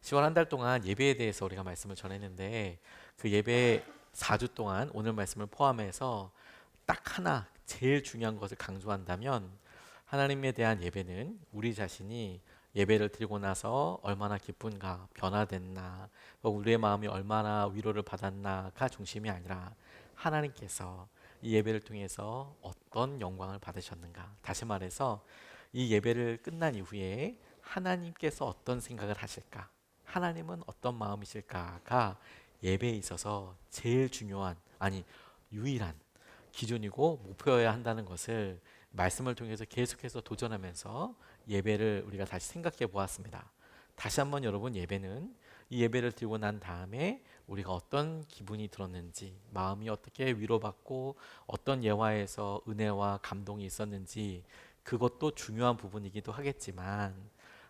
10월 한 달 동안 예배에 대해서 우리가 말씀을 전했는데 그 예배 4주 동안 오늘 말씀을 포함해서 딱 하나 제일 중요한 것을 강조한다면 하나님에 대한 예배는 우리 자신이 예배를 드리고 나서 얼마나 기쁜가, 변화됐나, 우리의 마음이 얼마나 위로를 받았나가 중심이 아니라 하나님께서 이 예배를 통해서 어떤 영광을 받으셨는가. 다시 말해서 이 예배를 끝난 이후에 하나님께서 어떤 생각을 하실까? 하나님은 어떤 마음이실까가 예배에 있어서 제일 중요한, 아니 유일한 기준이고 목표여야 한다는 것을 말씀을 통해서 계속해서 도전하면서 예배를 우리가 다시 생각해 보았습니다. 다시 한번 여러분, 예배는 이 예배를 드리고 난 다음에 우리가 어떤 기분이 들었는지, 마음이 어떻게 위로받고 어떤 예화에서 은혜와 감동이 있었는지, 그것도 중요한 부분이기도 하겠지만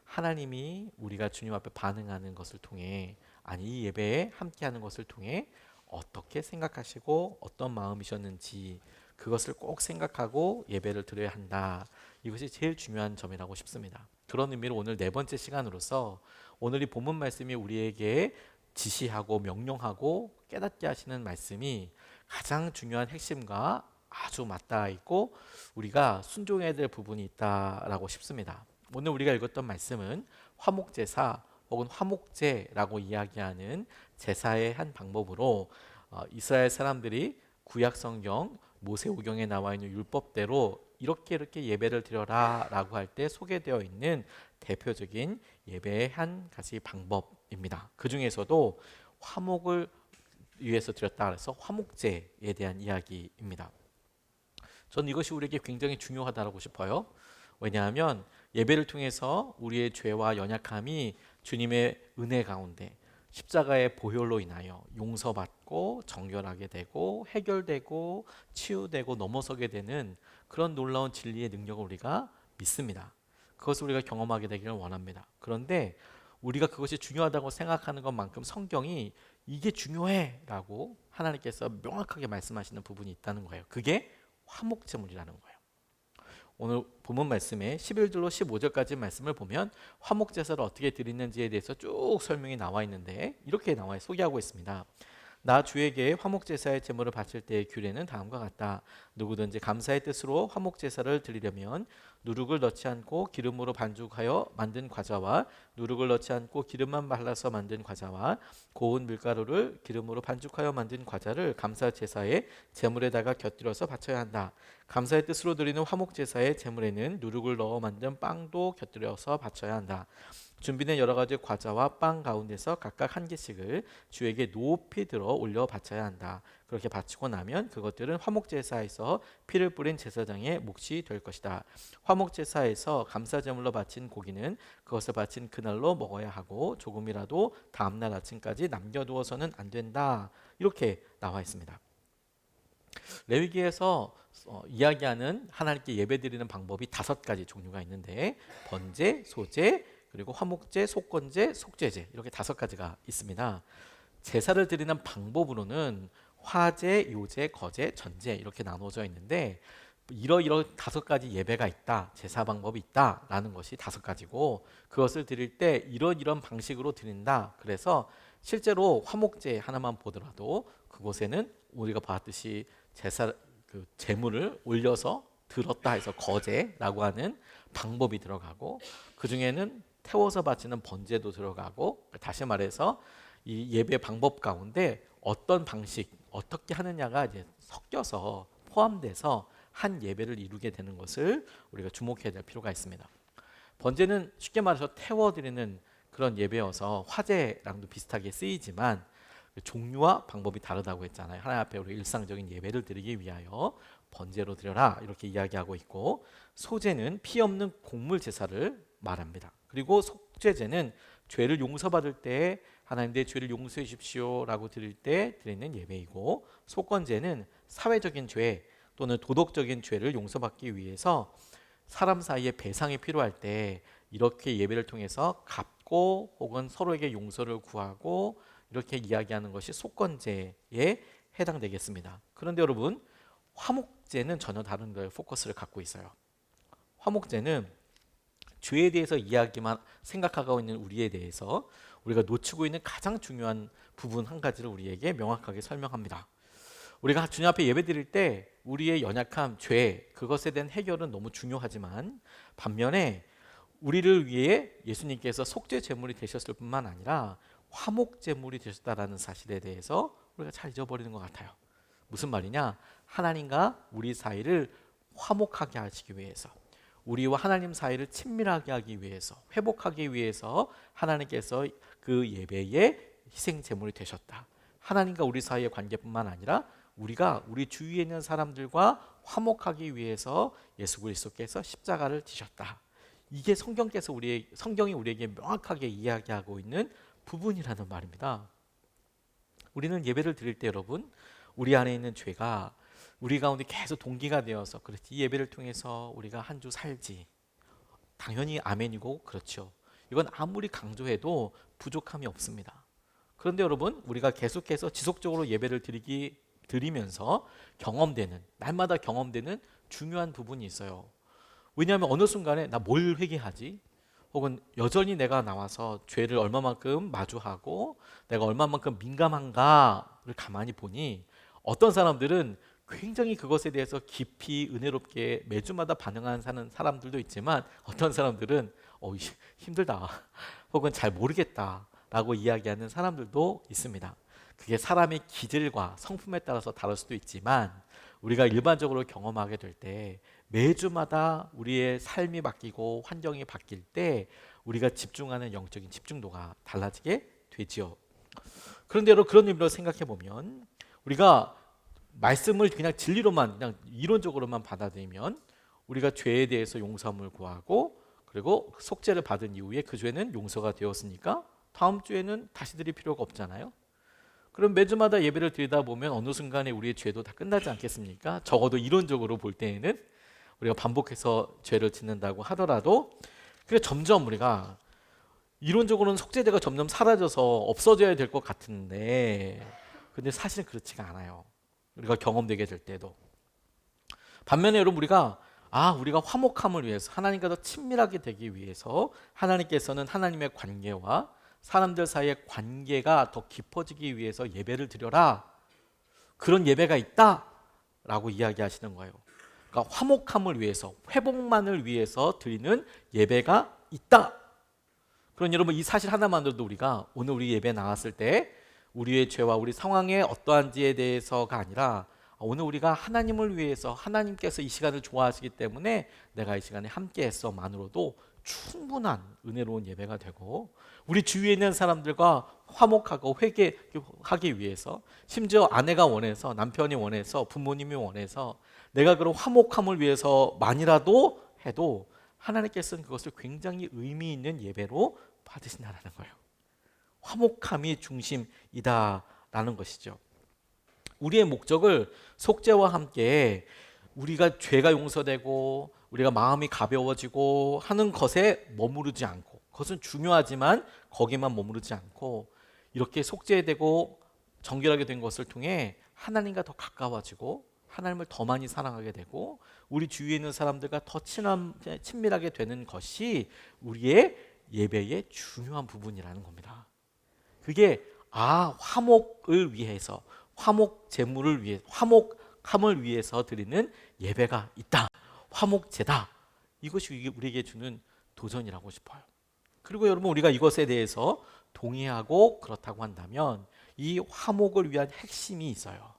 하나님이 우리가 주님 앞에 반응하는 것을 통해, 아니 이 예배에 함께하는 것을 통해 어떻게 생각하시고 어떤 마음이셨는지 그것을 꼭 생각하고 예배를 드려야 한다. 이것이 제일 중요한 점이라고 싶습니다. 그런 의미로 오늘 네 번째 시간으로서 오늘 이 본문 말씀이 우리에게 지시하고 명령하고 깨닫게 하시는 말씀이 가장 중요한 핵심과 아주 맞닿아 있고 우리가 순종해야 될 부분이 있다라고 싶습니다. 오늘 우리가 읽었던 말씀은 화목제사 혹은 화목제라고 이야기하는 제사의 한 방법으로 이스라엘 사람들이 구약 성경 모세오경에 나와 있는 율법대로 이렇게 예배를 드려라 라고 할 때 소개되어 있는 대표적인 예배의 한 가지 방법입니다. 그 중에서도 화목을 위해서 드렸다 그래서 화목제에 대한 이야기입니다. 저는 이것이 우리에게 굉장히 중요하다고 싶어요. 왜냐하면 예배를 통해서 우리의 죄와 연약함이 주님의 은혜 가운데 십자가의 보혈로 인하여 용서받고 정결하게 되고 해결되고 치유되고 넘어서게 되는 그런 놀라운 진리의 능력을 우리가 믿습니다. 그것을 우리가 경험하게 되기를 원합니다. 그런데 우리가 그것이 중요하다고 생각하는 것만큼 성경이 이게 중요해 라고 하나님께서 명확하게 말씀하시는 부분이 있다는 거예요. 그게 화목제물이라는 거예요. 오늘 본문 말씀에 11절로 15절까지 말씀을 보면 화목제사를 어떻게 드리는지에 대해서 쭉 설명이 나와 있는데 이렇게 소개하고 있습니다. 나 주에게 화목제사의 제물을 바칠 때의 규례는 다음과 같다. 누구든지 감사의 뜻으로 화목제사를 드리려면 누룩을 넣지 않고 기름으로 반죽하여 만든 과자와 누룩을 넣지 않고 기름만 발라서 만든 과자와 고운 밀가루를 기름으로 반죽하여 만든 과자를 감사제사의 제물에다가 곁들여서 바쳐야 한다. 감사의 뜻으로 드리는 화목제사의 제물에는 누룩을 넣어 만든 빵도 곁들여서 바쳐야 한다. 준비된 여러 가지 과자와 빵 가운데서 각각 한 개씩을 주에게 높이 들어 올려 바쳐야 한다. 그렇게 바치고 나면 그것들은 화목제사에서 피를 뿌린 제사장의 몫이 될 것이다. 화목제사에서 감사제물로 바친 고기는 그것을 바친 그날로 먹어야 하고 조금이라도 다음날 아침까지 남겨두어서는 안 된다. 이렇게 나와 있습니다. 레위기에서 이야기하는 하나님께 예배드리는 방법이 5가지 종류가 있는데 번제, 소제, 그리고 화목제, 속건제, 속죄제 이렇게 5가지가 있습니다. 제사를 드리는 방법으로는 화제, 요제, 거제, 전제 이렇게 나눠져 있는데 이러이러 5가지 예배가 있다, 제사 방법이 있다라는 것이 5가지고 그것을 드릴 때 이런 방식으로 드린다. 그래서 실제로 화목제 하나만 보더라도 그곳에는 우리가 봤듯이 제사 제물을 올려서 들었다 해서 거제라고 하는 방법이 들어가고 그 중에는 태워서 바치는 번제도 들어가고 다시 말해서 이 예배 방법 가운데 어떤 방식 어떻게 하느냐가 이제 섞여서 포함돼서 한 예배를 이루게 되는 것을 우리가 주목해야 될 필요가 있습니다. 번제는 쉽게 말해서 태워드리는 그런 예배여서 화제랑도 비슷하게 쓰이지만 종류와 방법이 다르다고 했잖아요. 하나님 앞에 우리 일상적인 예배를 드리기 위하여 번제로 드려라 이렇게 이야기하고 있고 소제는 피 없는 곡물 제사를 말합니다. 그리고 속죄제는 죄를 용서받을 때 하나님 내 죄를 용서해 주십시오 라고 드릴 때 드리는 예배이고 속건제는 사회적인 죄 또는 도덕적인 죄를 용서받기 위해서 사람 사이에 배상이 필요할 때 이렇게 예배를 통해서 갚고 혹은 서로에게 용서를 구하고 이렇게 이야기하는 것이 속건제에 해당되겠습니다. 그런데 여러분 화목제는 전혀 다른 거에 포커스를 갖고 있어요. 화목제는 죄에 대해서 이야기만 생각하고 있는 우리에 대해서 우리가 놓치고 있는 가장 중요한 부분 한 가지를 우리에게 명확하게 설명합니다. 우리가 주님 앞에 예배드릴 때 우리의 연약함, 죄, 그것에 대한 해결은 너무 중요하지만 반면에 우리를 위해 예수님께서 속죄 제물이 되셨을 뿐만 아니라 화목 제물이 되셨다라는 사실에 대해서 우리가 잘 잊어버리는 것 같아요. 무슨 말이냐? 하나님과 우리 사이를 화목하게 하시기 위해서, 우리와 하나님 사이를 친밀하게 하기 위해서, 회복하기 위해서 하나님께서 그 예배의 희생 제물이 되셨다. 하나님과 우리 사이의 관계뿐만 아니라 우리가 우리 주위에 있는 사람들과 화목하기 위해서 예수 그리스도께서 십자가를 지셨다. 이게 성경이 우리에게 명확하게 이야기하고 있는 부분이라는 말입니다. 우리는 예배를 드릴 때 여러분, 우리 안에 있는 죄가 우리 가운데 계속 동기가 되어서 그렇지, 이 예배를 통해서 우리가 한 주 살지, 당연히 아멘이고 그렇죠. 이건 아무리 강조해도 부족함이 없습니다. 그런데 여러분, 우리가 계속해서 지속적으로 예배를 드리면서 날마다 경험되는 중요한 부분이 있어요. 왜냐하면 어느 순간에 나 뭘 회개하지? 혹은 여전히 내가 나와서 죄를 얼마만큼 마주하고 내가 얼마만큼 민감한가를 가만히 보니 어떤 사람들은 굉장히 그것에 대해서 깊이 은혜롭게 매주마다 반응하는 사람들도 있지만 어떤 사람들은 힘들다 혹은 잘 모르겠다 라고 이야기하는 사람들도 있습니다. 그게 사람의 기질과 성품에 따라서 다를 수도 있지만 우리가 일반적으로 경험하게 될 때 매주마다 우리의 삶이 바뀌고 환경이 바뀔 때 우리가 집중하는 영적인 집중도가 달라지게 되지요. 그런데 여러분, 그런 의미로 생각해 보면 우리가 말씀을 그냥 진리로만, 그냥 이론적으로만 받아들이면 우리가 죄에 대해서 용서함을 구하고 그리고 속죄를 받은 이후에 그 죄는 용서가 되었으니까 다음 주에는 다시 드릴 필요가 없잖아요. 그럼 매주마다 예배를 드리다 보면 어느 순간에 우리의 죄도 다 끝나지 않겠습니까? 적어도 이론적으로 볼 때에는 우리가 반복해서 죄를 짓는다고 하더라도 그게 점점 우리가 이론적으로는 속죄제가 점점 사라져서 없어져야 될 것 같은데 근데 사실은 그렇지가 않아요. 우리가 경험되게 될 때도. 반면에 여러분, 우리가 화목함을 위해서 하나님과 더 친밀하게 되기 위해서 하나님께서는 하나님의 관계와 사람들 사이의 관계가 더 깊어지기 위해서 예배를 드려라. 그런 예배가 있다라고 이야기하시는 거예요. 그러니까 화목함을 위해서, 회복만을 위해서 드리는 예배가 있다. 그럼 여러분, 이 사실 하나만으로도 우리가 오늘 우리 예배 나왔을 때 우리의 죄와 우리 상황에 어떠한지에 대해서가 아니라 오늘 우리가 하나님을 위해서, 하나님께서 이 시간을 좋아하시기 때문에 내가 이 시간에 함께 했어만으로도 충분한 은혜로운 예배가 되고, 우리 주위에 있는 사람들과 화목하고 회개하기 위해서, 심지어 아내가 원해서, 남편이 원해서, 부모님이 원해서 내가 그런 화목함을 위해서만이라도 해도 하나님께서는 그것을 굉장히 의미 있는 예배로 받으신다는 거예요. 화목함이 중심이다라는 것이죠. 우리의 목적을 속죄와 함께 우리가 죄가 용서되고 우리가 마음이 가벼워지고 하는 것에 머무르지 않고, 그것은 중요하지만 거기만 머무르지 않고 이렇게 속죄되고 정결하게 된 것을 통해 하나님과 더 가까워지고 하나님을 더 많이 사랑하게 되고 우리 주위에 있는 사람들과 더 친밀하게 되는 것이 우리의 예배의 중요한 부분이라는 겁니다. 그게 화목을 위해서, 화목 제물을 위해, 화목함을 위해서 드리는 예배가 있다. 화목제다. 이것이 우리에게 주는 도전이라고 싶어요. 그리고 여러분, 우리가 이것에 대해서 동의하고 그렇다고 한다면 이 화목을 위한 핵심이 있어요.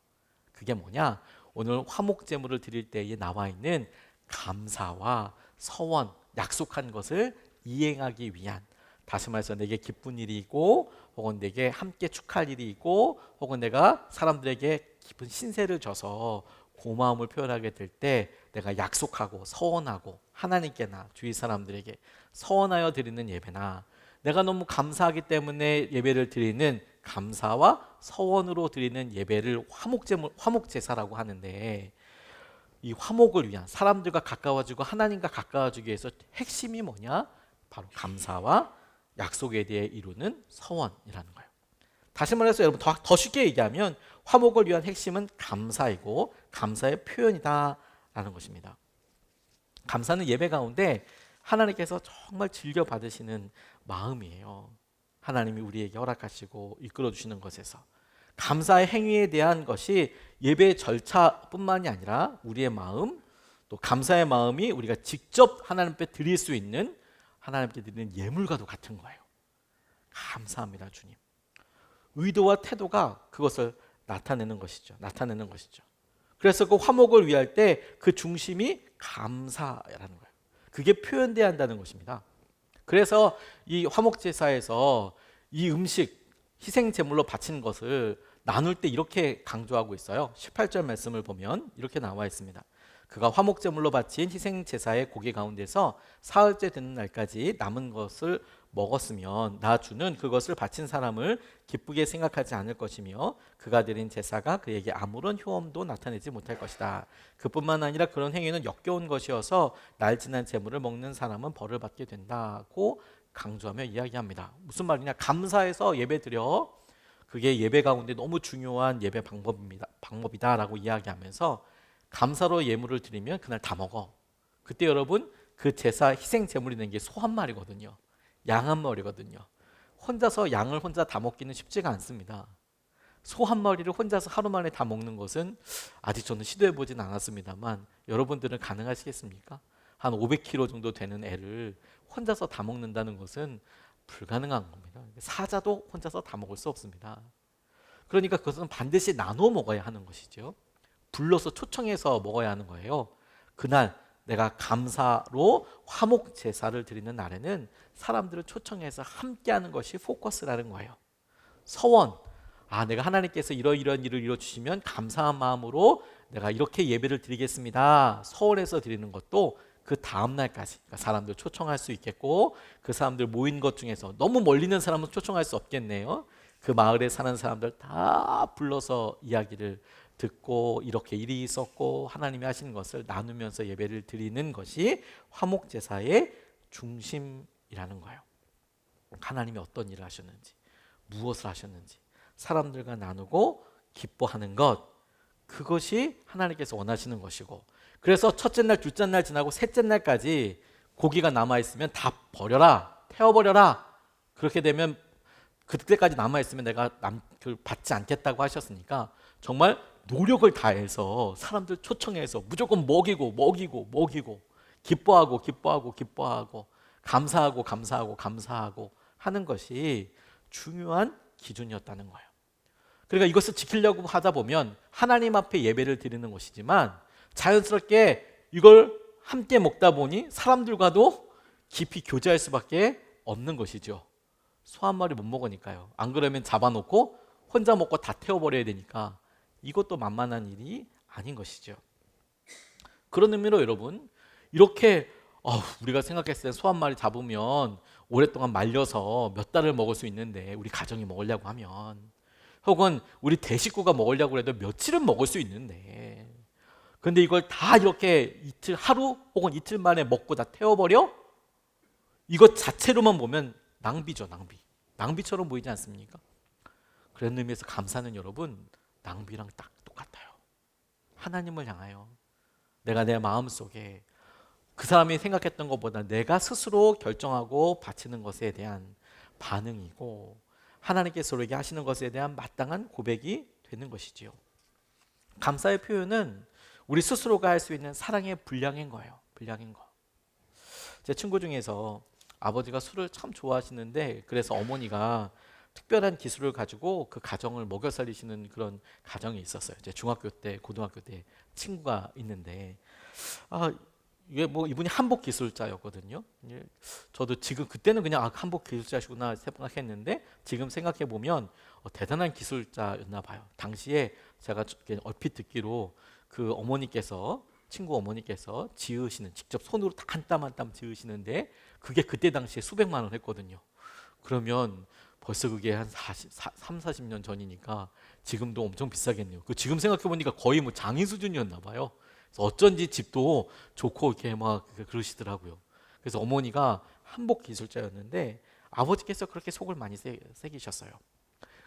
그게 뭐냐? 오늘 화목 제물을 드릴 때에 나와 있는 감사와 서원, 약속한 것을 이행하기 위한, 다시 말해서 내게 기쁜 일이 있고 혹은 내게 함께 축하할 일이 있고 혹은 내가 사람들에게 기쁜 신세를 져서 고마움을 표현하게 될 때 내가 약속하고 서원하고 하나님께나 주위 사람들에게 서원하여 드리는 예배나, 내가 너무 감사하기 때문에 예배를 드리는 감사와 서원으로 드리는 예배를 화목제사라고 하는데, 이 화목을 위한, 사람들과 가까워지고 하나님과 가까워지기 위해서 핵심이 뭐냐? 바로 감사와 약속에 대해 이루는 서원이라는 거예요. 다시 말해서 여러분, 더 쉽게 얘기하면 화목을 위한 핵심은 감사이고 감사의 표현이다라는 것입니다. 감사는 예배 가운데 하나님께서 정말 즐겨 받으시는 마음이에요. 하나님이 우리에게 허락하시고 이끌어 주시는 것에서 감사의 행위에 대한 것이 예배의 절차뿐만이 아니라 우리의 마음, 또 감사의 마음이 우리가 직접 하나님께 드릴 수 있는, 하나님께 드리는 예물과도 같은 거예요. 감사합니다 주님. 의도와 태도가 그것을 나타내는 것이죠. 그래서 그 화목을 위할 때 그 중심이 감사라는 거예요. 그게 표현돼야 한다는 것입니다. 그래서 이 화목 제사에서 이 음식 희생 제물로 바치는 것을 나눌 때 이렇게 강조하고 있어요. 18절 말씀을 보면 이렇게 나와 있습니다. 그가 화목 제물로 바친 희생 제사의 고기 가운데서 사흘째 되는 날까지 남은 것을 먹었으면 나 주는 그것을 바친 사람을 기쁘게 생각하지 않을 것이며 그가 드린 제사가 그에게 아무런 효험도 나타내지 못할 것이다. 그뿐만 아니라 그런 행위는 역겨운 것이어서 날 지난 제물을 먹는 사람은 벌을 받게 된다고 강조하며 이야기합니다. 무슨 말이냐? 감사해서 예배드려. 그게 예배 가운데 너무 중요한 예배 방법이다라고 이야기하면서 감사로 예물을 드리면 그날 다 먹어. 그때 여러분 그 제사 희생 제물이 된 게 소 한 마리거든요. 양 한 마리거든요. 혼자서 양을 혼자 다 먹기는 쉽지가 않습니다. 소 한 마리를 혼자서 하루 만에 다 먹는 것은 아직 저는 시도해 보진 않았습니다만 여러분들은 가능하시겠습니까? 한 500kg 정도 되는 애를 혼자서 다 먹는다는 것은 불가능한 겁니다. 사자도 혼자서 다 먹을 수 없습니다. 그러니까 그것은 반드시 나눠 먹어야 하는 것이죠. 불러서 초청해서 먹어야 하는 거예요. 그날 내가 감사로 화목 제사를 드리는 날에는 사람들을 초청해서 함께하는 것이 포커스라는 거예요. 서원, 내가 하나님께서 이러이러한 일을 이뤄주시면 감사한 마음으로 내가 이렇게 예배를 드리겠습니다. 서원해서 드리는 것도 그 다음 날까지 그러니까 사람들 초청할 수 있겠고, 그 사람들 모인 것 중에서 너무 멀리 있는 사람은 초청할 수 없겠네요. 그 마을에 사는 사람들 다 불러서 이야기를 듣고 이렇게 일이 있었고 하나님이 하시는 것을 나누면서 예배를 드리는 것이 화목 제사의 중심이라는 거예요. 하나님이 어떤 일을 하셨는지, 무엇을 하셨는지 사람들과 나누고 기뻐하는 것, 그것이 하나님께서 원하시는 것이고, 그래서 첫째 날, 둘째 날 지나고 셋째 날까지 고기가 남아있으면 다 버려라, 태워버려라. 그렇게 되면 그때까지 남아있으면 내가 받지 않겠다고 하셨으니까 정말 노력을 다해서 사람들 초청해서 무조건 먹이고 기뻐하고 감사하고 하는 것이 중요한 기준이었다는 거예요. 그러니까 이것을 지키려고 하다 보면 하나님 앞에 예배를 드리는 것이지만 자연스럽게 이걸 함께 먹다 보니 사람들과도 깊이 교제할 수밖에 없는 것이죠. 소 한 마리 못 먹으니까요. 안 그러면 잡아놓고 혼자 먹고 다 태워버려야 되니까 이것도 만만한 일이 아닌 것이죠. 그런 의미로 여러분, 이렇게 우리가 생각했을 때 소 한 마리 잡으면 오랫동안 말려서 몇 달을 먹을 수 있는데, 우리 가정이 먹으려고 하면, 혹은 우리 대식구가 먹으려고 해도 며칠은 먹을 수 있는데, 근데 이걸 다 이렇게 하루 혹은 이틀 만에 먹고 다 태워버려? 이것 자체로만 보면 낭비죠, 낭비처럼 보이지 않습니까? 그런 의미에서 감사는 여러분, 낭비랑 딱 똑같아요. 하나님을 향하여 내가 내 마음속에 그 사람이 생각했던 것보다 내가 스스로 결정하고 바치는 것에 대한 반응이고, 하나님께서 우리에게 하시는 것에 대한 마땅한 고백이 되는 것이지요. 감사의 표현은 우리 스스로가 할 수 있는 사랑의 분량인 거예요. 제 친구 중에서 아버지가 술을 참 좋아하시는데, 그래서 어머니가 특별한 기술을 가지고 그 가정을 먹여 살리시는 그런 가정이 있었어요. 제 중학교 때, 고등학교 때 친구가 있는데, 이게 이분이 한복 기술자였거든요. 저도 지금 그때는 그냥 한복 기술자시구나 생각했는데, 지금 생각해 보면 대단한 기술자였나 봐요. 당시에 제가 얼핏 듣기로 그 친구 어머니께서 지으시는, 직접 손으로 한 땀 한 땀 지으시는데 그게 그때 당시에 수백만 원 했거든요. 그러면 벌써 그게 한 40년 전이니까 지금도 엄청 비싸겠네요. 지금 생각해 보니까 거의 장인 수준이었나 봐요. 그래서 어쩐지 집도 좋고 이렇게 막 그러시더라고요. 그래서 어머니가 한복 기술자였는데 아버지께서 그렇게 속을 많이 새기셨어요.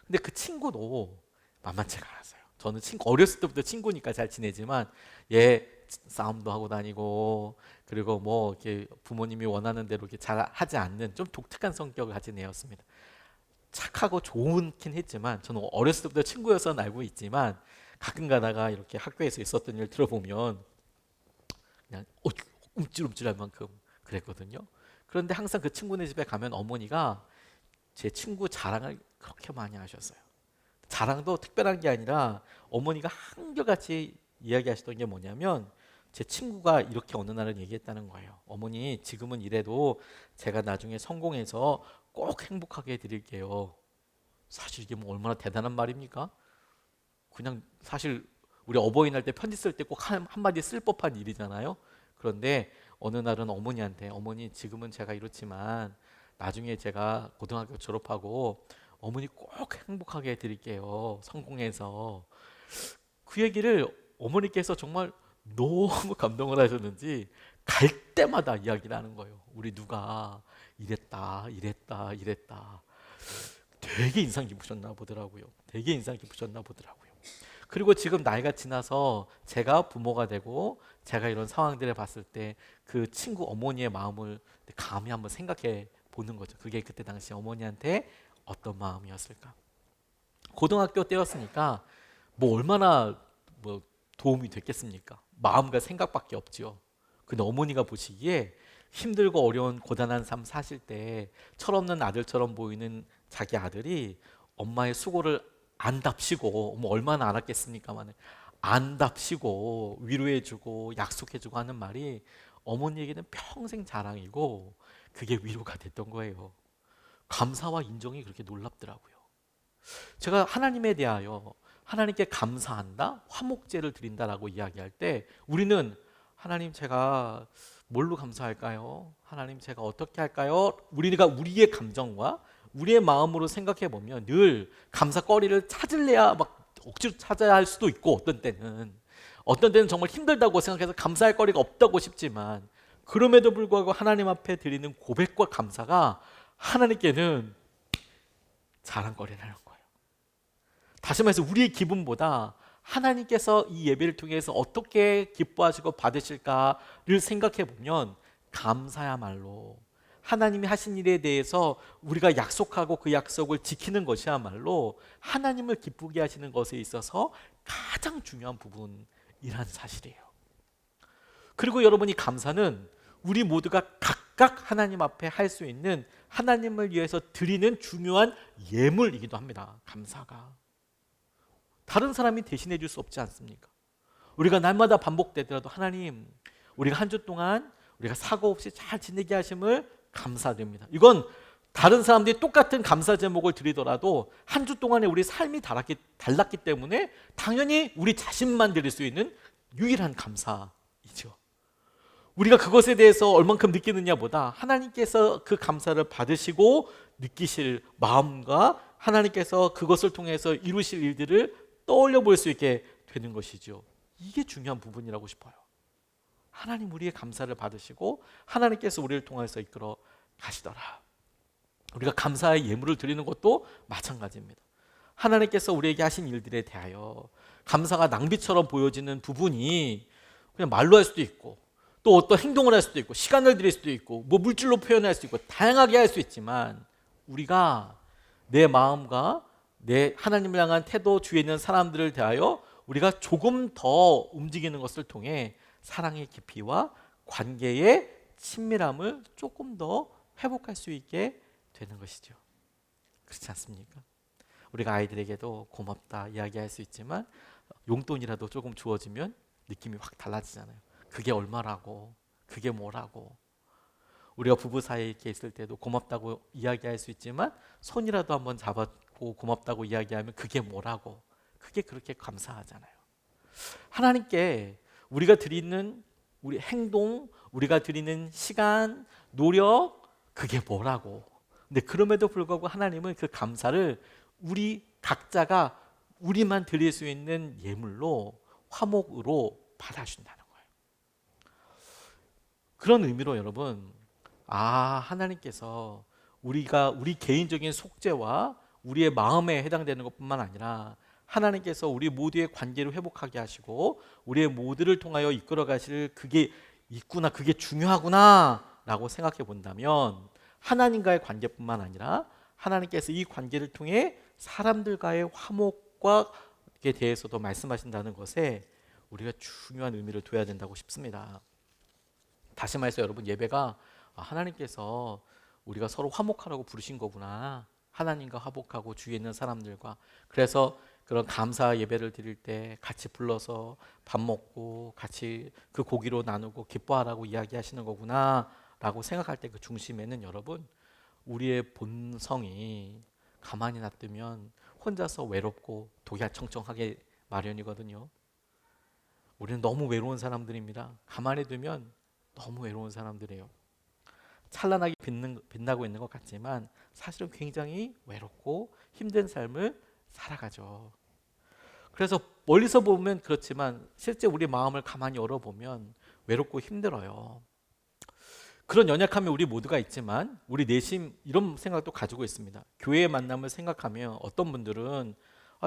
근데 그 친구도 만만치가 않았어요. 저는 어렸을 때부터 친구니까 잘 지내지만 싸움도 하고 다니고, 그리고 이렇게 부모님이 원하는 대로 이렇게 잘 하지 않는 좀 독특한 성격을 가진 애였습니다. 착하고 좋긴 했지만, 저는 어렸을 때부터 친구여서는 알고 있지만 가끔 가다가 이렇게 학교에서 있었던 일 들어보면 그냥 움찔움찔할 만큼 그랬거든요. 그런데 항상 그 친구네 집에 가면 어머니가 제 친구 자랑을 그렇게 많이 하셨어요. 자랑도 특별한 게 아니라 어머니가 한결같이 이야기하시던 게 뭐냐면, 제 친구가 이렇게 어느 날은 얘기했다는 거예요. 어머니, 지금은 이래도 제가 나중에 성공해서 꼭 행복하게 해드릴게요. 사실 이게 뭐 얼마나 대단한 말입니까? 그냥 사실 우리 어버이날 때 편지 쓸 때 꼭 한마디 쓸 법한 일이잖아요. 그런데 어느 날은 어머니한테, 어머니 지금은 제가 이렇지만 나중에 제가 고등학교 졸업하고 어머니 꼭 행복하게 해드릴게요. 성공해서. 그 얘기를 어머니께서 정말 너무 감동을 하셨는지 갈 때마다 이야기를 하는 거예요. 우리 누가 이랬다 이랬다 이랬다. 되게 인상 깊으셨나 보더라고요. 되게 인상 깊으셨나 보더라고요. 그리고 지금 나이가 지나서 제가 부모가 되고 제가 이런 상황들을 봤을 때 그 친구 어머니의 마음을 감히 한번 생각해 보는 거죠. 그게 그때 당시 어머니한테 어떤 마음이었을까. 고등학교 때였으니까 뭐 얼마나 뭐 도움이 됐겠습니까? 마음과 생각밖에 없지요. 근데 어머니가 보시기에 힘들고 어려운 고단한 삶 사실 때 철없는 아들처럼 보이는 자기 아들이 엄마의 수고를 안답시고, 뭐 얼마나 알았겠습니까만, 안답시고 위로해주고 약속해주고 하는 말이 어머니에게는 평생 자랑이고 그게 위로가 됐던 거예요. 감사와 인정이 그렇게 놀랍더라고요. 제가 하나님에 대하여 하나님께 감사한다, 화목제를 드린다라고 이야기할 때 우리는 하나님 제가 뭘로 감사할까요? 하나님 제가 어떻게 할까요? 우리가 우리의 감정과 우리의 마음으로 생각해 보면 늘 감사거리를 찾을래야 막 억지로 찾아야 할 수도 있고, 어떤 때는 정말 힘들다고 생각해서 감사할 거리가 없다고 싶지만, 그럼에도 불구하고 하나님 앞에 드리는 고백과 감사가 하나님께는 자랑거리라는 거예요. 다시 말해서 우리의 기분보다 하나님께서 이 예배를 통해서 어떻게 기뻐하시고 받으실까를 생각해 보면 감사야말로 하나님이 하신 일에 대해서 우리가 약속하고 그 약속을 지키는 것이야말로 하나님을 기쁘게 하시는 것에 있어서 가장 중요한 부분이라는 사실이에요. 그리고 여러분이 감사는 우리 모두가 각각 하나님 앞에 할 수 있는, 하나님을 위해서 드리는 중요한 예물이기도 합니다. 감사가 다른 사람이 대신해 줄 수 없지 않습니까? 우리가 날마다 반복되더라도 하나님, 우리가 한 주 동안 우리가 사고 없이 잘 지내게 하심을 감사드립니다. 이건 다른 사람들이 똑같은 감사 제목을 드리더라도 한 주 동안에 우리 삶이 달랐기 때문에 당연히 우리 자신만 드릴 수 있는 유일한 감사이죠. 우리가 그것에 대해서 얼만큼 느끼느냐 보다 하나님께서 그 감사를 받으시고 느끼실 마음과 하나님께서 그것을 통해서 이루실 일들을 떠올려 볼 수 있게 되는 것이죠. 이게 중요한 부분이라고 싶어요. 하나님 우리의 감사를 받으시고 하나님께서 우리를 통해서 이끌어 가시더라. 우리가 감사의 예물을 드리는 것도 마찬가지입니다. 하나님께서 우리에게 하신 일들에 대하여 감사가 낭비처럼 보여지는 부분이 그냥 말로 할 수도 있고, 또 어떤 행동을 할 수도 있고, 시간을 드릴 수도 있고, 뭐 물질로 표현할 수도 있고, 다양하게 할 수 있지만 우리가 내 마음과 내 하나님을 향한 태도, 주위에 있는 사람들을 대하여 우리가 조금 더 움직이는 것을 통해 사랑의 깊이와 관계의 친밀함을 조금 더 회복할 수 있게 되는 것이죠. 그렇지 않습니까? 우리가 아이들에게도 고맙다 이야기할 수 있지만 용돈이라도 조금 주어지면 느낌이 확 달라지잖아요. 그게 얼마라고, 그게 뭐라고. 우리가 부부 사이에 이렇게 있을 때도 고맙다고 이야기할 수 있지만 손이라도 한번 잡았고 고맙다고 이야기하면 그게 뭐라고. 그게 그렇게 감사하잖아요. 하나님께 우리가 드리는 우리 행동, 우리가 드리는 시간, 노력, 그게 뭐라고. 근데 그럼에도 불구하고 하나님은 그 감사를 우리 각자가 우리만 드릴 수 있는 예물로, 화목으로 받아준다는 거예요. 그런 의미로 여러분, 하나님께서 우리가 우리 개인적인 속죄와 우리의 마음에 해당되는 것뿐만 아니라 하나님께서 우리 모두의 관계를 회복하게 하시고 우리의 모두를 통하여 이끌어 가실 그게 있구나, 그게 중요하구나 라고 생각해 본다면 하나님과의 관계뿐만 아니라 하나님께서 이 관계를 통해 사람들과의 화목과에 대해서도 말씀하신다는 것에 우리가 중요한 의미를 둬야 된다고 싶습니다. 다시 말해서 여러분, 예배가 하나님께서 우리가 서로 화목하라고 부르신 거구나. 하나님과 화목하고 주위에 있는 사람들과. 그래서 그런 감사 예배를 드릴 때 같이 불러서 밥 먹고 같이 그 고기로 나누고 기뻐하라고 이야기하시는 거구나 라고 생각할 때 그 중심에는 여러분, 우리의 본성이 가만히 놔두면 혼자서 외롭고 독야청청하게 마련이거든요. 우리는 너무 외로운 사람들입니다. 가만히 두면 너무 외로운 사람들이에요. 찬란하게 빛나고 있는 것 같지만 사실은 굉장히 외롭고 힘든 삶을 살아가죠. 그래서 멀리서 보면 그렇지만 실제 우리 마음을 가만히 열어보면 외롭고 힘들어요. 그런 연약함이 우리 모두가 있지만 우리 내심 이런 생각도 가지고 있습니다. 교회의 만남을 생각하면 어떤 분들은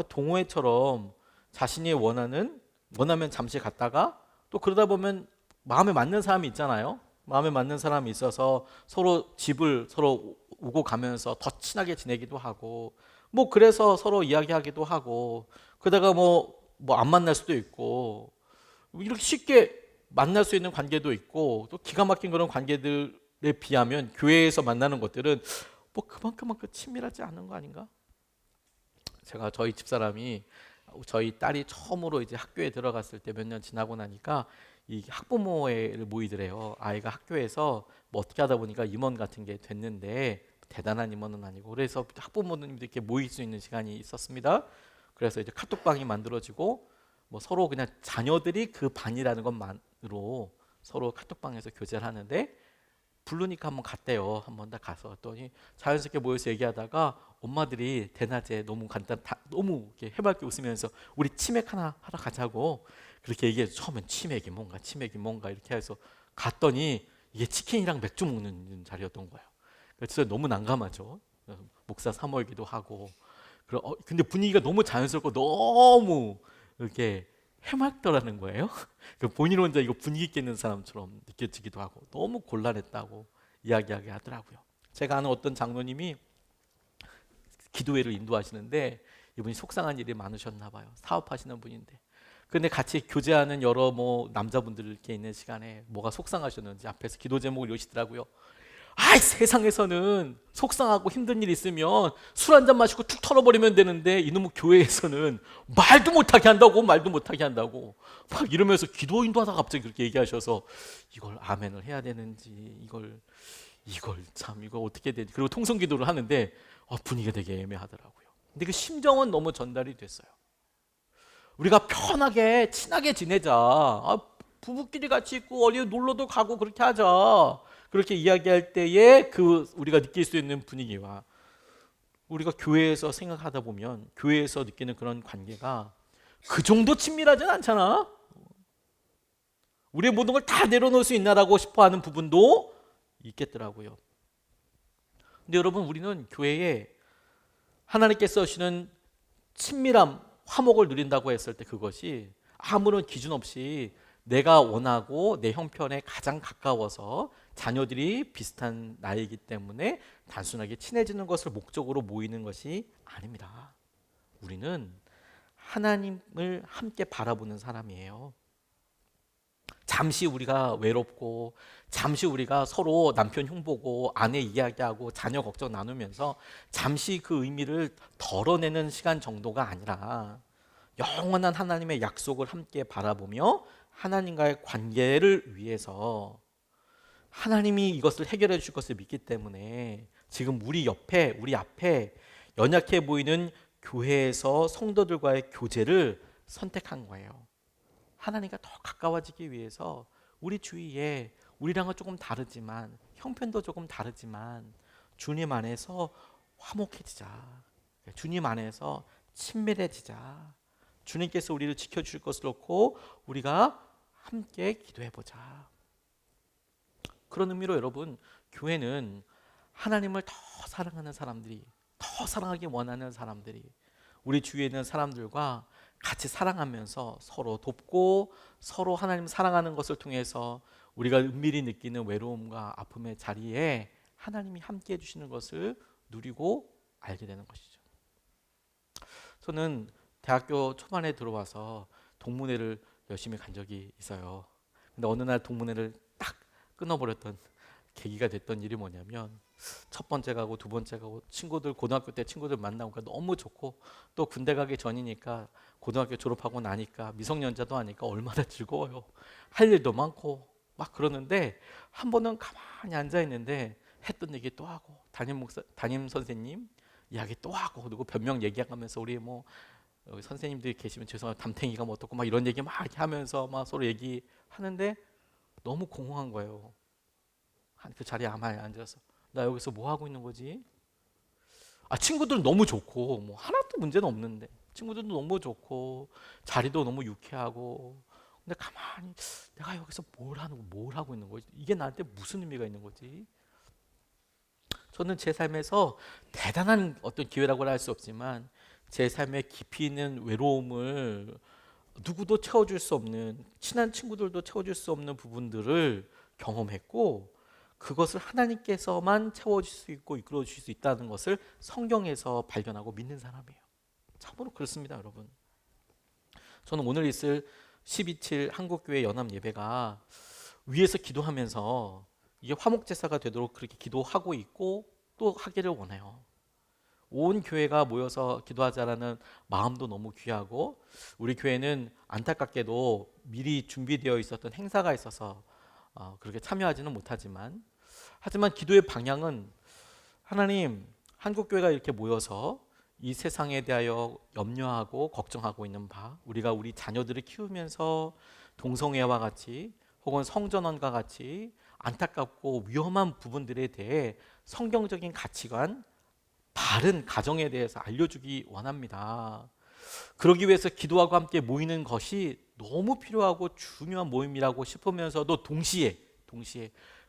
동호회처럼 자신이 원하면 잠시 갔다가 또 그러다 보면 마음에 맞는 사람이 있잖아요. 마음에 맞는 사람이 있어서 서로 집을 서로 오고 가면서 더 친하게 지내기도 하고 뭐 그래서 서로 이야기하기도 하고 그러다가 뭐 안 만날 수도 있고 이렇게 쉽게 만날 수 있는 관계도 있고 또 기가 막힌 그런 관계들에 비하면 교회에서 만나는 것들은 뭐 그만큼 친밀하지 않은 거 아닌가? 제가 저희 집사람이 저희 딸이 처음으로 이제 학교에 들어갔을 때 몇 년 지나고 나니까 이 학부모회를 모이더래요. 아이가 학교에서 뭐 어떻게 하다 보니까 임원 같은 게 됐는데 대단한 임원은 아니고 그래서 학부모님들 이렇게 모일 수 있는 시간이 있었습니다. 그래서 이제 카톡방이 만들어지고 뭐 서로 그냥 자녀들이 그 반이라는 것만으로 서로 카톡방에서 교제를 하는데 부르니까 한번 갔대요. 한번 다 가서 왔더니 자연스럽게 모여서 얘기하다가 엄마들이 대낮에 너무 이렇게 해맑게 웃으면서 우리 치맥 하나 하러 가자고 그렇게 얘기해서 처음엔 치맥이 뭔가 이렇게 해서 갔더니 이게 치킨이랑 맥주 먹는 자리였던 거예요. 그래서 너무 난감하죠. 목사 사모이기도 하고 근데 분위기가 너무 자연스럽고 너무 이렇게 해맑더라는 거예요. 본인 혼자 이거 분위기 있게 있는 사람처럼 느껴지기도 하고 너무 곤란했다고 이야기하게 하더라고요. 제가 아는 어떤 장로님이 기도회를 인도하시는데 이분이 속상한 일이 많으셨나 봐요. 사업하시는 분인데. 근데 같이 교제하는 여러 남자분들 이렇게 있는 시간에 뭐가 속상하셨는지 앞에서 기도 제목을 여시더라고요. 세상에서는 속상하고 힘든 일 있으면 술 한잔 마시고 툭 털어버리면 되는데 이놈의 교회에서는 말도 못하게 한다고 막 이러면서 기도 인도하다가 갑자기 그렇게 얘기하셔서 이걸 아멘을 해야 되는지 이걸 어떻게 되지? 그리고 통성기도를 하는데 분위기가 되게 애매하더라고요. 근데 그 심정은 너무 전달이 됐어요. 우리가 편하게 친하게 지내자. 부부끼리 같이 있고 어디 놀러도 가고 그렇게 하자. 그렇게 이야기할 때에 우리가 느낄 수 있는 분위기와 우리가 교회에서 생각하다 보면 교회에서 느끼는 그런 관계가 그 정도 친밀하진 않잖아. 우리의 모든 걸 다 내려놓을 수 있나라고 싶어하는 부분도 있겠더라고요. 근데 여러분, 우리는 교회에 하나님께서 주시는 친밀함, 화목을 누린다고 했을 때 그것이 아무런 기준 없이 내가 원하고 내 형편에 가장 가까워서 자녀들이 비슷한 나이이기 때문에 단순하게 친해지는 것을 목적으로 모이는 것이 아닙니다. 우리는 하나님을 함께 바라보는 사람이에요. 잠시 우리가 외롭고 잠시 우리가 서로 남편 흉보고 아내 이야기하고 자녀 걱정 나누면서 잠시 그 의미를 덜어내는 시간 정도가 아니라 영원한 하나님의 약속을 함께 바라보며 하나님과의 관계를 위해서 하나님이 이것을 해결해 주실 것을 믿기 때문에 지금 우리 앞에 연약해 보이는 교회에서 성도들과의 교제를 선택한 거예요. 하나님과 더 가까워지기 위해서 우리 주위에 우리랑은 조금 다르지만 형편도 조금 다르지만 주님 안에서 화목해지자. 주님 안에서 친밀해지자. 주님께서 우리를 지켜주실 것을 놓고 우리가 함께 기도해보자. 그런 의미로 여러분, 교회는 하나님을 더 사랑하는 사람들이, 더 사랑하기 원하는 사람들이 우리 주위에 있는 사람들과 같이 사랑하면서 서로 돕고 서로 하나님 사랑하는 것을 통해서 우리가 은밀히 느끼는 외로움과 아픔의 자리에 하나님이 함께 해주시는 것을 누리고 알게 되는 것이죠. 저는 대학교 초반에 들어와서 동문회를 열심히 간 적이 있어요. 근데 어느 날 동문회를 딱 끊어버렸던 계기가 됐던 일이 뭐냐면, 첫 번째 가고 두 번째 가고 친구들, 고등학교 때 친구들 만나고 너무 좋고, 또 군대 가기 전이니까 고등학교 졸업하고 나니까 미성년자도 하니까 얼마나 즐거워요. 할 일도 많고 막 그러는데, 한 번은 가만히 앉아 있는데 했던 얘기 또 하고, 담임 선생님 이야기 또 하고, 누구 변명 얘기하면서 우리 뭐 여기 선생님들이 계시면 죄송합니다, 담탱이가 뭐 어떻고 막 이런 얘기 막 이렇게 하면서 막 서로 얘기하는데 너무 공허한 거예요. 그 자리에 가만히 앉아서 나 여기서 뭐 하고 있는 거지? 친구들은 너무 좋고 뭐 하나도 문제는 없는데, 친구들도 너무 좋고 자리도 너무 유쾌하고, 근데 가만히 내가 여기서 뭘 하고 있는 거지? 이게 나한테 무슨 의미가 있는 거지? 저는 제 삶에서 대단한 어떤 기회라고는 할 수 없지만, 제 삶에 깊이 있는 외로움을 누구도 채워줄 수 없는, 친한 친구들도 채워줄 수 없는 부분들을 경험했고, 그것을 하나님께서만 채워줄 수 있고 이끌어 주실 수 있다는 것을 성경에서 발견하고 믿는 사람이에요. 참으로 그렇습니다, 여러분. 저는 오늘 있을 12.7 한국교회 연합 예배가 위에서 기도하면서 이게 화목제사가 되도록 그렇게 기도하고 있고 또 하기를 원해요. 온 교회가 모여서 기도하자라는 마음도 너무 귀하고, 우리 교회는 안타깝게도 미리 준비되어 있었던 행사가 있어서 그렇게 참여하지는 못하지만, 하지만 기도의 방향은, 하나님, 한국교회가 이렇게 모여서 이 세상에 대하여 염려하고 걱정하고 있는 바, 우리가 우리 자녀들을 키우면서 동성애와 같이 혹은 성전환과 같이 안타깝고 위험한 부분들에 대해 성경적인 가치관, 바른 가정에 대해서 알려주기 원합니다. 그러기 위해서 기도하고 함께 모이는 것이 너무 필요하고 중요한 모임이라고 싶으면서도 동시에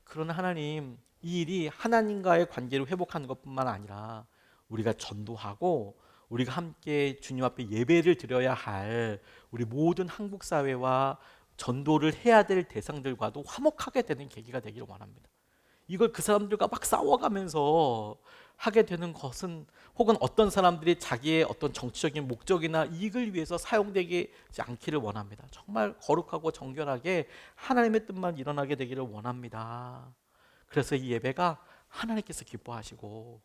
그러나 하나님, 이 일이 하나님과의 관계를 회복하는 것뿐만 아니라 우리가 전도하고 우리가 함께 주님 앞에 예배를 드려야 할 우리 모든 한국 사회와 전도를 해야 될 대상들과도 화목하게 되는 계기가 되기를 원합니다. 이걸 그 사람들과 막 싸워가면서 하게 되는 것은, 혹은 어떤 사람들이 자기의 어떤 정치적인 목적이나 이익을 위해서 사용되지 않기를 원합니다. 정말 거룩하고 정결하게 하나님의 뜻만 일어나게 되기를 원합니다. 그래서 이 예배가 하나님께서 기뻐하시고,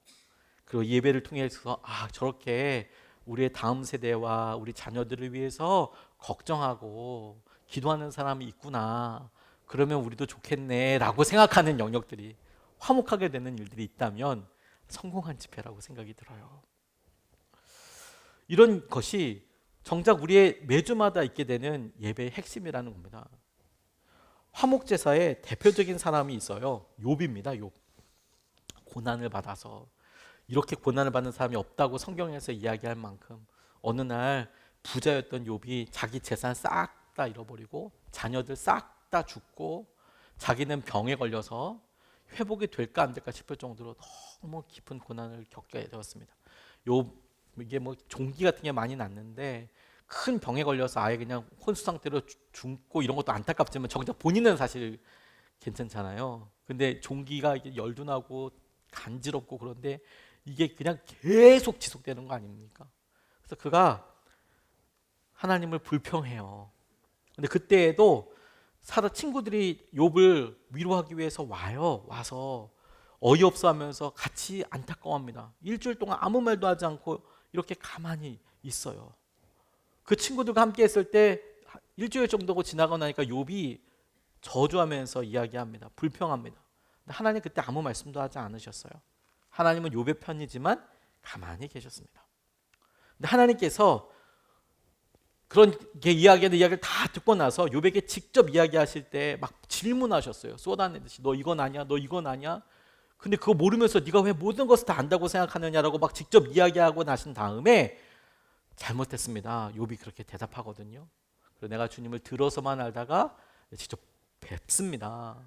그리고 이 예배를 통해서 저렇게 우리의 다음 세대와 우리 자녀들을 위해서 걱정하고 기도하는 사람이 있구나, 그러면 우리도 좋겠네 라고 생각하는 영역들이, 화목하게 되는 일들이 있다면 성공한 집회라고 생각이 들어요. 이런 것이 정작 우리의 매주마다 있게 되는 예배의 핵심이라는 겁니다. 화목제사의 대표적인 사람이 있어요. 욥입니다. 욥. 고난을 받아서, 이렇게 고난을 받는 사람이 없다고 성경에서 이야기할 만큼 어느 날 부자였던 욥이 자기 재산 싹 다 잃어버리고 자녀들 싹 다 죽고, 자기는 병에 걸려서 회복이 될까 안 될까 싶을 정도로 너무 깊은 고난을 겪게 되었습니다. 이게 뭐 종기 같은 게 많이 났는데, 큰 병에 걸려서 아예 그냥 혼수 상태로 죽고 이런 것도 안타깝지만 정작 본인은 사실 괜찮잖아요. 근데 종기가 열도 나고 간지럽고 그런데 이게 그냥 계속 지속되는 거 아닙니까? 그래서 그가 하나님을 불평해요. 근데 그때에도 친구들이 욥을 위로하기 위해서 와서 어이없어 하면서 같이 안타까워합니다. 일주일 동안 아무 말도 하지 않고 이렇게 가만히 있어요. 그 친구들과 함께 했을 때 일주일 정도고 지나고 나니까 욥이 저주하면서 이야기합니다. 불평합니다. 근데 하나님 그때 아무 말씀도 하지 않으셨어요. 하나님은 욥의 편이지만 가만히 계셨습니다. 근데 하나님께서 그렇게 이야기를 다 듣고 나서 욥에게 직접 이야기하실 때 막 질문하셨어요. 쏟아내듯이 너 이건 아니야? 너 이건 아니야? 근데 그거 모르면서 네가 왜 모든 것을 다 안다고 생각하느냐라고 막 직접 이야기하고 나신 다음에 잘못했습니다, 욥이 그렇게 대답하거든요. 그래서 내가 주님을 들어서만 알다가 직접 뵙습니다.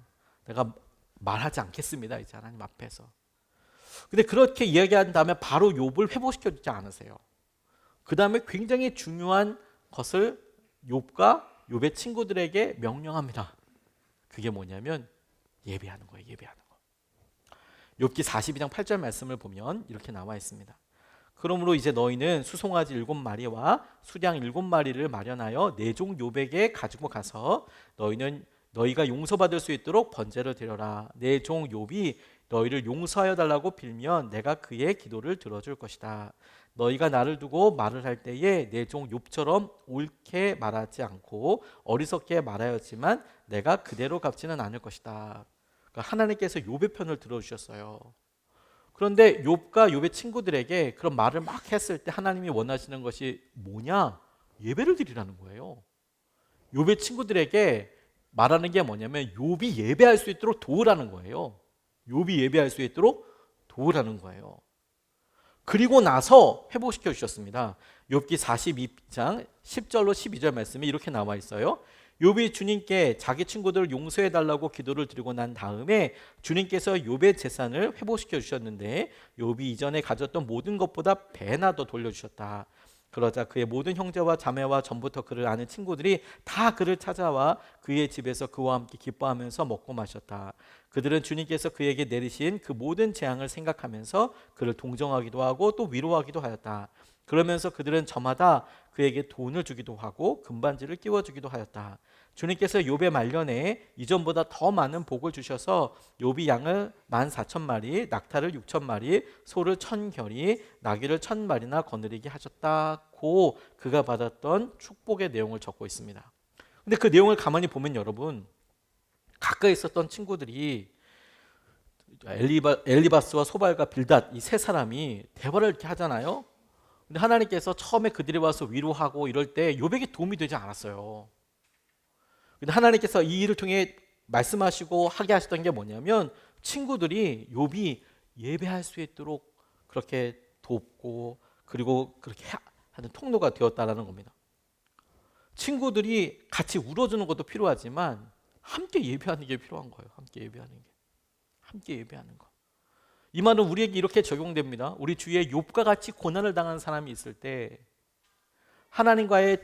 내가 말하지 않겠습니다, 이제 하나님 앞에서. 근데 그렇게 이야기한 다음에 바로 욥을 회복시켜 주지 않으세요. 그 다음에 굉장히 중요한 것을 욥과 욥의 친구들에게 명령합니다. 그게 뭐냐면 예배하는 거예요. 예배하는 거. 욥기 42장 8절 말씀을 보면 이렇게 나와 있습니다. 그러므로 이제 너희는 수송아지 7마리와 수량 7마리를 마련하여 내 종 욥에게 가지고 가서 너희가 용서받을 수 있도록 번제를 드려라. 내 종 욥이 너희를 용서하여 달라고 빌면 내가 그의 기도를 들어줄 것이다. 너희가 나를 두고 말을 할 때에 내 종 욥처럼 옳게 말하지 않고 어리석게 말하였지만 내가 그대로 갚지는 않을 것이다. 그러니까 하나님께서 욥의 편을 들어주셨어요. 그런데 욥과 욥의 친구들에게 그런 말을 막 했을 때 하나님이 원하시는 것이 뭐냐? 예배를 드리라는 거예요. 욥의 친구들에게 말하는 게 뭐냐면 욥이 예배할 수 있도록 도우라는 거예요. 욥이 예배할 수 있도록 도우라는 거예요. 그리고 나서 회복시켜 주셨습니다. 욥기 42장 10절로 12절 말씀이 이렇게 나와 있어요. 욥이 주님께 자기 친구들을 용서해 달라고 기도를 드리고 난 다음에 주님께서 욥의 재산을 회복시켜 주셨는데 욥이 이전에 가졌던 모든 것보다 배나 더 돌려주셨다. 그러자 그의 모든 형제와 자매와 전부터 그를 아는 친구들이 다 그를 찾아와 그의 집에서 그와 함께 기뻐하면서 먹고 마셨다. 그들은 주님께서 그에게 내리신 그 모든 재앙을 생각하면서 그를 동정하기도 하고 또 위로하기도 하였다. 그러면서 그들은 저마다 그에게 돈을 주기도 하고 금반지를 끼워주기도 하였다. 주님께서 욥의 말년에 이전보다 더 많은 복을 주셔서 욥이 양을 14,000마리, 낙타를 6,000마리, 소를 1,000결이, 나귀를 1,000마리나 거느리게 하셨다고 그가 받았던 축복의 내용을 적고 있습니다. 근데 그 내용을 가만히 보면 여러분, 가까이 있었던 친구들이 엘리바스와 소발과 빌닷 이 세 사람이 대화를 이렇게 하잖아요. 근데 하나님께서 처음에 그들이 와서 위로하고 이럴 때 욥에게 도움이 되지 않았어요. 근데 하나님께서 이 일을 통해 말씀하시고 하게 하셨던 게 뭐냐면 친구들이 욥이 예배할 수 있도록 그렇게 돕고 그리고 그렇게 하는 통로가 되었다라는 겁니다. 친구들이 같이 울어주는 것도 필요하지만 함께 예배하는 게 필요한 거예요. 함께 예배하는 게. 함께 예배하는 거. 이 말은 우리에게 이렇게 적용됩니다. 우리 주위에 욥과 같이 고난을 당한 사람이 있을 때 하나님과의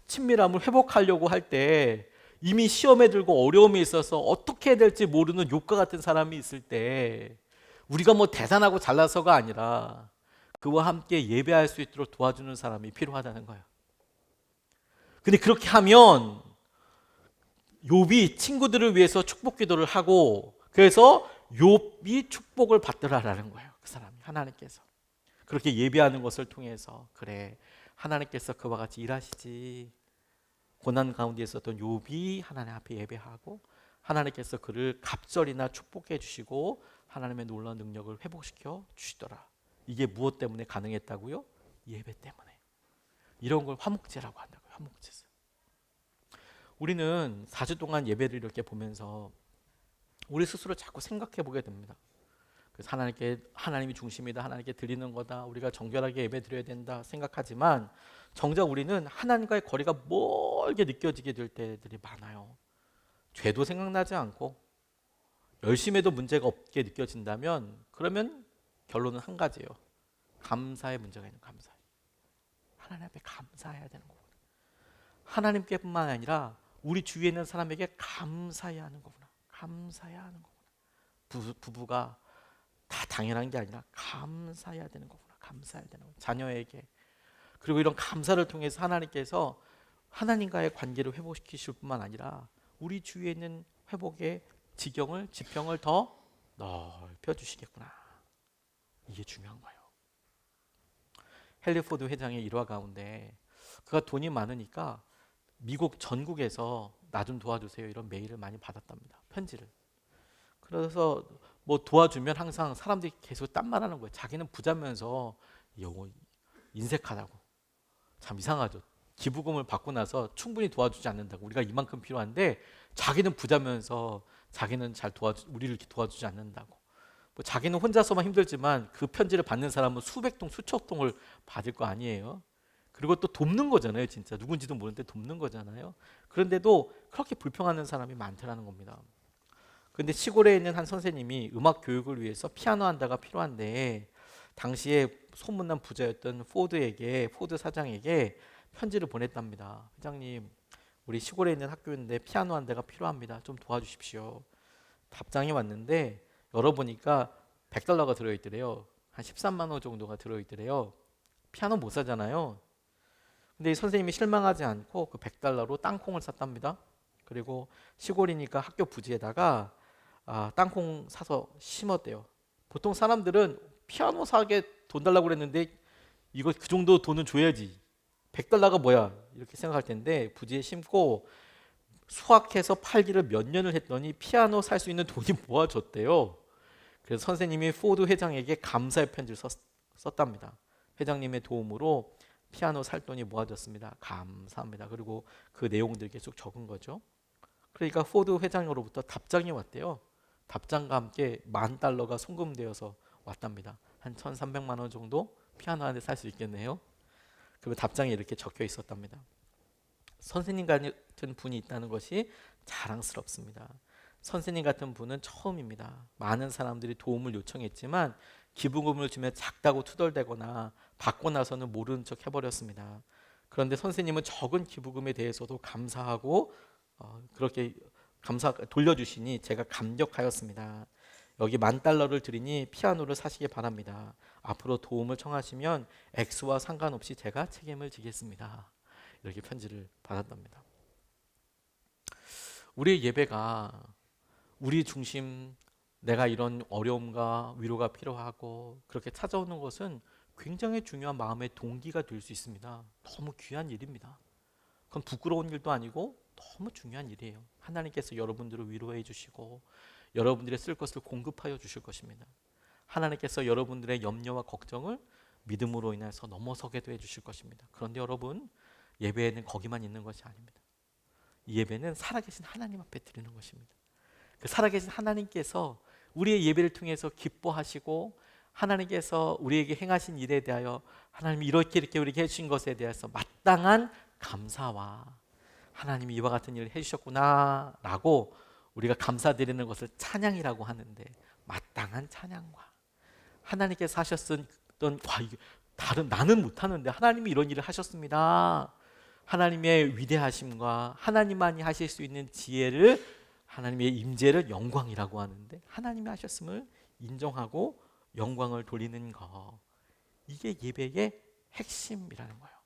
친밀함을 회복하려고 할 때 이미 시험에 들고 어려움이 있어서 어떻게 해야 될지 모르는 욥과 같은 사람이 있을 때 우리가 뭐 대단하고 잘나서가 아니라 그와 함께 예배할 수 있도록 도와주는 사람이 필요하다는 거예요. 근데 그렇게 하면 욥이 친구들을 위해서 축복 기도를 하고 그래서 욥이 축복을 받더라라는 거예요. 그 사람이 하나님께서 그렇게 예배하는 것을 통해서 그래 하나님께서 그와 같이 일하시지. 고난 가운데 있었던 욥이 하나님 앞에 예배하고 하나님께서 그를 갑절이나 축복해 주시고 하나님의 놀라운 능력을 회복시켜 주시더라. 이게 무엇 때문에 가능했다고요? 예배 때문에. 이런 걸 화목제라고 한다고요. 화목제. 우리는 4주 동안 예배를 이렇게 보면서 우리 스스로 자꾸 생각해 보게 됩니다. 그래서 하나님이 중심이다. 하나님께 드리는 거다. 우리가 정결하게 예배 드려야 된다 생각하지만 정작 우리는 하나님과의 거리가 멀게 느껴지게 될 때들이 많아요. 죄도 생각나지 않고 열심히 해도 문제가 없게 느껴진다면 그러면 결론은 한 가지예요. 감사의 문제가 있는 감사. 하나님 앞에 감사해야 되는 거구나. 하나님께뿐만 아니라 우리 주위에 있는 사람에게 감사해야 하는 거구나. 감사해야 하는 거구나. 부부가 다 당연한 게 아니라 감사해야 되는 거구나. 감사해야 되는 거구나. 자녀에게. 그리고 이런 감사를 통해서 하나님께서 하나님과의 관계를 회복시키실 뿐만 아니라 우리 주위에 있는 회복의 지평을 더 넓혀주시겠구나. 이게 중요한 거예요. 헨리 포드 회장의 일화 가운데 그가 돈이 많으니까 미국 전국에서 나 좀 도와주세요 이런 메일을 많이 받았답니다. 편지를. 그래서 뭐 도와주면 항상 사람들이 계속 딴 말하는 거예요. 자기는 부자면서 인색하다고. 참 이상하죠. 기부금을 받고 나서 충분히 도와주지 않는다고. 우리가 이만큼 필요한데 자기는 부자면서 자기는 우리를 이렇게 도와주지 않는다고. 뭐 자기는 혼자서만 힘들지만 그 편지를 받는 사람은 수백 통, 수천 통을 받을 거 아니에요. 그리고 또 돕는 거잖아요. 진짜 누군지도 모르는데 돕는 거잖아요. 그런데도 그렇게 불평하는 사람이 많다는 겁니다. 그런데 시골에 있는 한 선생님이 음악 교육을 위해서 피아노 한 대가 필요한데 당시에 소문난 부자였던 포드 사장에게 편지를 보냈답니다. 회장님, 우리 시골에 있는 학교인데 피아노 한 대가 필요합니다. 좀 도와주십시오. 답장이 왔는데 열어보니까 $100가 들어있더래요. 한 13만 원 정도가 들어있더래요. 피아노 못 사잖아요. 근데 이 선생님이 실망하지 않고 그 100달러로 땅콩을 샀답니다. 그리고 시골이니까 학교 부지에다가 땅콩 사서 심었대요. 보통 사람들은 피아노 사게 돈 달라고 그랬는데 이거 그 정도 돈은 줘야지. 100달러가 뭐야? 이렇게 생각할 텐데 부지에 심고 수확해서 팔기를 몇 년을 했더니 피아노 살 수 있는 돈이 모아졌대요. 그래서 선생님이 포드 회장에게 감사의 편지를 썼답니다. 회장님의 도움으로 피아노 살 돈이 모아졌습니다. 감사합니다. 그리고 그 내용들 계속 적은 거죠. 그러니까 포드 회장으로부터 답장이 왔대요. 답장과 함께 $10,000가 송금되어서 왔답니다. 한 1,300만 원 정도 피아노 한 대 살 수 있겠네요. 그리고 답장에 이렇게 적혀 있었답니다. 선생님 같은 분이 있다는 것이 자랑스럽습니다. 선생님 같은 분은 처음입니다. 많은 사람들이 도움을 요청했지만 기부금을 주면 작다고 투덜대거나 받고 나서는 모르는 척 해버렸습니다. 그런데 선생님은 적은 기부금에 대해서도 감사하고 그렇게 돌려주시니 제가 감격하였습니다. 여기 $10,000를 드리니 피아노를 사시기 바랍니다. 앞으로 도움을 청하시면 액수와 상관없이 제가 책임을 지겠습니다. 이렇게 편지를 받았답니다. 우리의 예배가 우리 중심, 내가 이런 어려움과 위로가 필요하고 그렇게 찾아오는 것은 굉장히 중요한 마음의 동기가 될 수 있습니다. 너무 귀한 일입니다. 그건 부끄러운 일도 아니고 너무 중요한 일이에요. 하나님께서 여러분들을 위로해 주시고 여러분들의 쓸 것을 공급하여 주실 것입니다. 하나님께서 여러분들의 염려와 걱정을 믿음으로 인해서 넘어서게도 해주실 것입니다. 그런데 여러분, 예배는 거기만 있는 것이 아닙니다. 이 예배는 살아계신 하나님 앞에 드리는 것입니다. 그 살아계신 하나님께서 우리의 예배를 통해서 기뻐하시고 하나님께서 우리에게 행하신 일에 대하여 하나님이 이렇게 우리에게 해주신 것에 대해서 마땅한 감사와 하나님이 이와 같은 일을 해주셨구나 라고 우리가 감사드리는 것을 찬양이라고 하는데, 마땅한 찬양과 하나님께서 하셨던 다른 나는 못하는데 하나님이 이런 일을 하셨습니다. 하나님의 위대하심과 하나님만이 하실 수 있는 지혜를, 하나님의 임재를 영광이라고 하는데 하나님이 하셨음을 인정하고 영광을 돌리는 것, 이게 예배의 핵심이라는 거예요.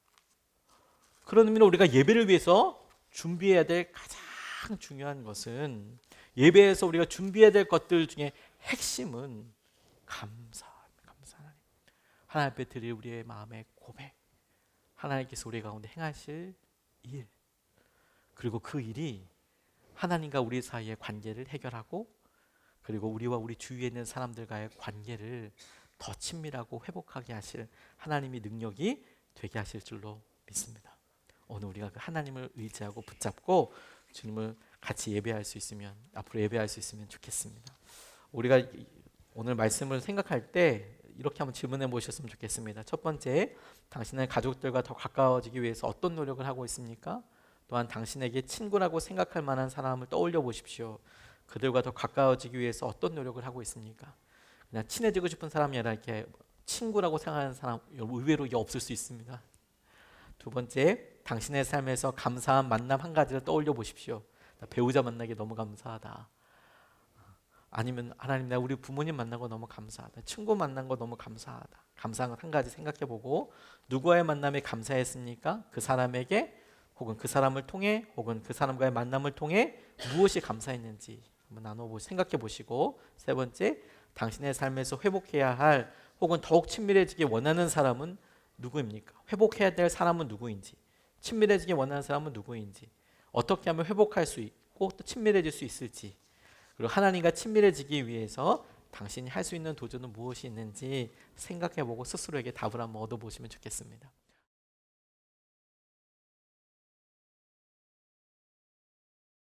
그런 의미로 우리가 예배를 위해서 준비해야 될 가장 중요한 것은, 예배에서 우리가 준비해야 될 것들 중에 핵심은 감사 하나님 앞에 드릴 우리의 마음의 고백, 하나님께서 우리 가운데 행하실 일, 그리고 그 일이 하나님과 우리 사이의 관계를 해결하고 그리고 우리와 우리 주위에 있는 사람들과의 관계를 더 친밀하고 회복하게 하실 하나님의 능력이 되게 하실 줄로 믿습니다. 오늘 우리가 그 하나님을 의지하고 붙잡고 주님을 같이 예배할 수 있으면, 앞으로 예배할 수 있으면 좋겠습니다. 우리가 오늘 말씀을 생각할 때 이렇게 한번 질문해 보셨으면 좋겠습니다. 첫 번째, 당신의 가족들과 더 가까워지기 위해서 어떤 노력을 하고 있습니까? 또한 당신에게 친구라고 생각할 만한 사람을 떠올려 보십시오. 그들과 더 가까워지기 위해서 어떤 노력을 하고 있습니까? 그냥 친해지고 싶은 사람이 아니라 이렇게 친구라고 생각하는 사람 의외로 없을 수 있습니다. 두 번째, 당신의 삶에서 감사한 만남 한 가지를 떠올려 보십시오. 배우자 만나기 너무 감사하다. 아니면 하나님, 나 우리 부모님 만난 거 너무 감사하다. 친구 만난 거 너무 감사하다. 감사한 것 한 가지 생각해 보고, 누구와의 만남에 감사했습니까? 그 사람에게, 혹은 그 사람을 통해, 혹은 그 사람과의 만남을 통해 무엇이 감사했는지 한번 생각해 보시고, 세 번째, 당신의 삶에서 회복해야 할 혹은 더욱 친밀해지기 원하는 사람은 누구입니까? 회복해야 될 사람은 누구인지, 친밀해지기 원하는 사람은 누구인지, 어떻게 하면 회복할 수 있고 또 친밀해질 수 있을지, 그리고 하나님과 친밀해지기 위해서 당신이 할 수 있는 도전은 무엇이 있는지 생각해보고 스스로에게 답을 한번 얻어보시면 좋겠습니다.